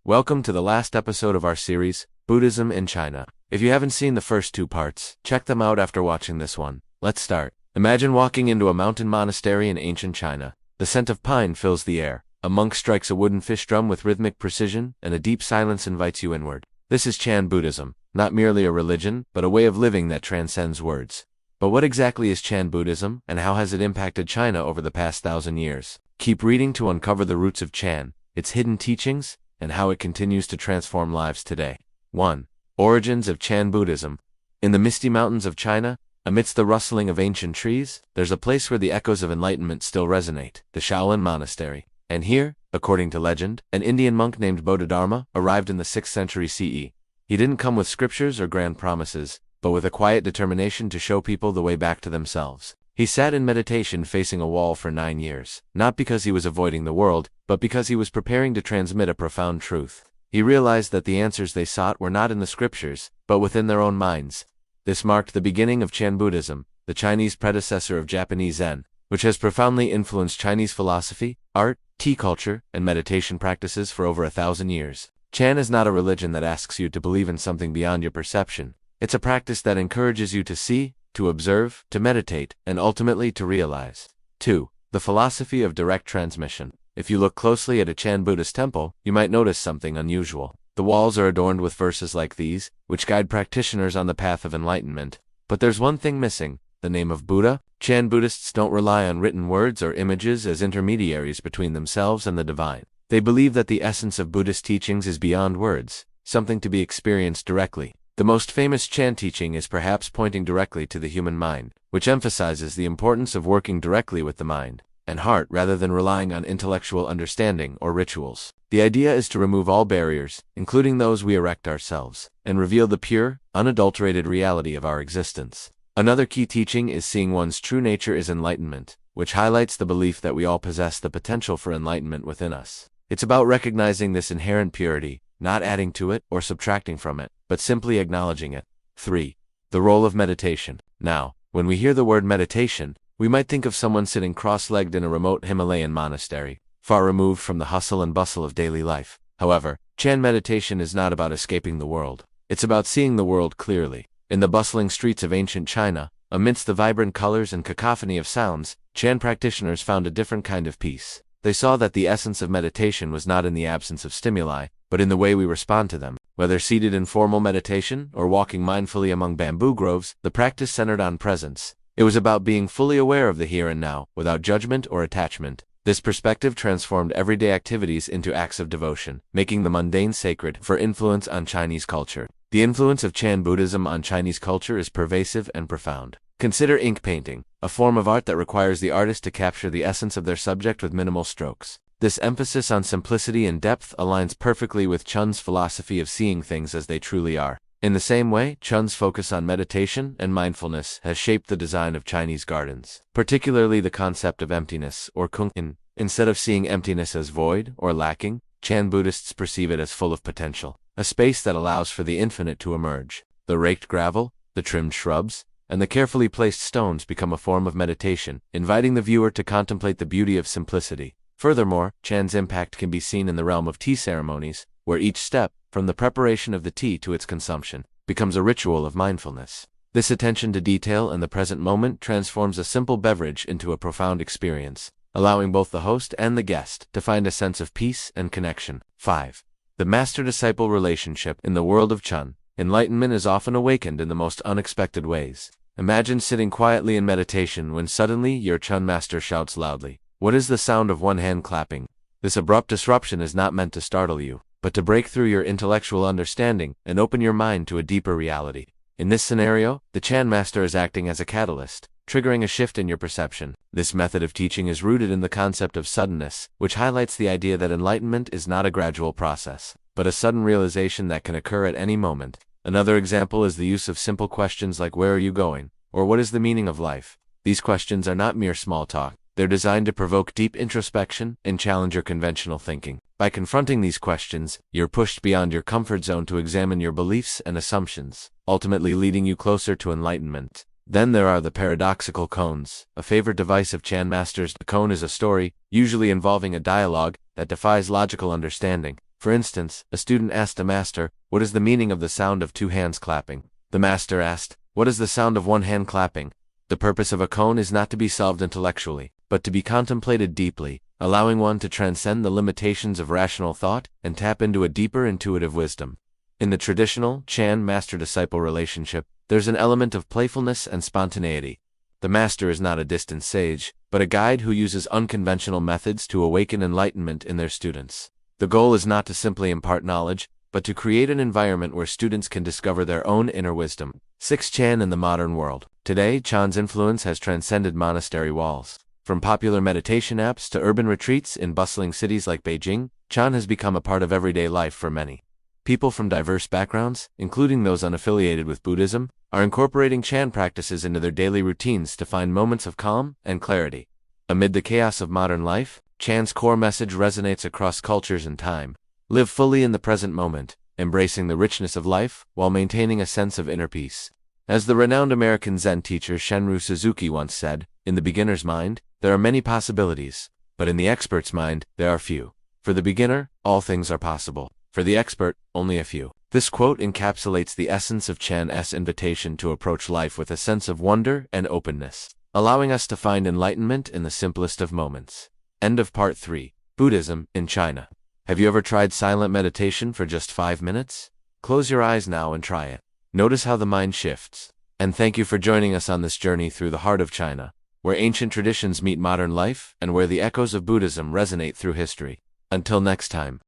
Welcome to the last episode of our series, Buddhism in China. If you haven't seen the first two parts, check them out after watching this one. Let's start. Imagine walking into a mountain monastery in ancient China. The scent of pine fills the air. A monk strikes a wooden fish drum with rhythmic precision, and a deep silence invites you inward. This is Chan Buddhism, not merely a religion, but a way of living that transcends words. But what exactly is Chan Buddhism, and how has it impacted China over the past 1,000 years? Keep reading to uncover the roots of Chan, its hidden teachings, and how it continues to transform lives today. 1. Origins of Chan Buddhism. In the misty mountains of China, amidst the rustling of ancient trees, there's a place where the echoes of enlightenment still resonate, the Shaolin Monastery. And here, according to legend, an Indian monk named Bodhidharma arrived in the 6th century CE. He didn't come with scriptures or grand promises, but with a quiet determination to show people the way back to themselves. He sat in meditation facing a wall for 9 years, not because he was avoiding the world, but because he was preparing to transmit a profound truth. He realized that the answers they sought were not in the scriptures, but within their own minds. This marked the beginning of Chan Buddhism, the Chinese predecessor of Japanese Zen, which has profoundly influenced Chinese philosophy, art, tea culture, and meditation practices for over 1,000 years. Chan is not a religion that asks you to believe in something beyond your perception. It's a practice that encourages you to see, to observe, to meditate, and ultimately to realize. 2. The philosophy of direct transmission. If you look closely at a Chan Buddhist temple, you might notice something unusual. The walls are adorned with verses like these, which guide practitioners on the path of enlightenment. But there's one thing missing: the name of Buddha. Chan Buddhists don't rely on written words or images as intermediaries between themselves and the divine. They believe that the essence of Buddhist teachings is beyond words, something to be experienced directly. The most famous Chan teaching is perhaps pointing directly to the human mind, which emphasizes the importance of working directly with the mind and heart rather than relying on intellectual understanding or rituals. The idea is to remove all barriers, including those we erect ourselves, and reveal the pure, unadulterated reality of our existence. Another key teaching is seeing one's true nature is enlightenment, which highlights the belief that we all possess the potential for enlightenment within us. It's about recognizing this inherent purity, not adding to it or subtracting from it, but simply acknowledging it. 3. The role of meditation. Now, when we hear the word meditation, we might think of someone sitting cross-legged in a remote Himalayan monastery, far removed from the hustle and bustle of daily life. However, Chan meditation is not about escaping the world. It's about seeing the world clearly. In the bustling streets of ancient China, amidst the vibrant colors and cacophony of sounds, Chan practitioners found a different kind of peace. They saw that the essence of meditation was not in the absence of stimuli, but in the way we respond to them. Whether seated in formal meditation or walking mindfully among bamboo groves, the practice centered on presence. It was about being fully aware of the here and now, without judgment or attachment. This perspective transformed everyday activities into acts of devotion, making the mundane sacred. For influence on Chinese culture. The influence of Chan Buddhism on Chinese culture is pervasive and profound. Consider ink painting, a form of art that requires the artist to capture the essence of their subject with minimal strokes. This emphasis on simplicity and depth aligns perfectly with Chan's philosophy of seeing things as they truly are. In the same way, Chan's focus on meditation and mindfulness has shaped the design of Chinese gardens, particularly the concept of emptiness, or kung-in. Instead of seeing emptiness as void or lacking, Chan Buddhists perceive it as full of potential, a space that allows for the infinite to emerge. The raked gravel, the trimmed shrubs, and the carefully placed stones become a form of meditation, inviting the viewer to contemplate the beauty of simplicity. Furthermore, Chan's impact can be seen in the realm of tea ceremonies, where each step, from the preparation of the tea to its consumption, becomes a ritual of mindfulness. This attention to detail and the present moment transforms a simple beverage into a profound experience, allowing both the host and the guest to find a sense of peace and connection. 5. The master-disciple relationship. In the world of Chan, enlightenment is often awakened in the most unexpected ways. Imagine sitting quietly in meditation when suddenly your Chan master shouts loudly. What is the sound of one hand clapping? This abrupt disruption is not meant to startle you, but to break through your intellectual understanding and open your mind to a deeper reality. In this scenario, the Chan master is acting as a catalyst, triggering a shift in your perception. This method of teaching is rooted in the concept of suddenness, which highlights the idea that enlightenment is not a gradual process, but a sudden realization that can occur at any moment. Another example is the use of simple questions like "Where are you going?" or "What is the meaning of life?" These questions are not mere small talk. They're designed to provoke deep introspection and challenge your conventional thinking. By confronting these questions, you're pushed beyond your comfort zone to examine your beliefs and assumptions, ultimately leading you closer to enlightenment. Then there are the paradoxical koans, a favorite device of Chan masters. A koan is a story, usually involving a dialogue, that defies logical understanding. For instance, a student asked a master, "What is the meaning of the sound of two hands clapping?" The master asked, "What is the sound of one hand clapping?" The purpose of a koan is not to be solved intellectually, but to be contemplated deeply, allowing one to transcend the limitations of rational thought and tap into a deeper intuitive wisdom. In the traditional Chan master-disciple relationship, there's an element of playfulness and spontaneity. The master is not a distant sage, but a guide who uses unconventional methods to awaken enlightenment in their students. The goal is not to simply impart knowledge, but to create an environment where students can discover their own inner wisdom. 6. Chan in the modern world. Today, Chan's influence has transcended monastery walls. From popular meditation apps to urban retreats in bustling cities like Beijing, Chan has become a part of everyday life for many. People from diverse backgrounds, including those unaffiliated with Buddhism, are incorporating Chan practices into their daily routines to find moments of calm and clarity. Amid the chaos of modern life, Chan's core message resonates across cultures and time. Live fully in the present moment, embracing the richness of life while maintaining a sense of inner peace. As the renowned American Zen teacher Shenru Suzuki once said, "In the beginner's mind, there are many possibilities, but in the expert's mind, there are few. For the beginner, all things are possible. For the expert, only a few." This quote encapsulates the essence of Chan's invitation to approach life with a sense of wonder and openness, allowing us to find enlightenment in the simplest of moments. End of part 3. Buddhism in China. Have you ever tried silent meditation for just 5 minutes? Close your eyes now and try it. Notice how the mind shifts. And thank you for joining us on this journey through the heart of China, where ancient traditions meet modern life and where the echoes of Buddhism resonate through history. Until next time.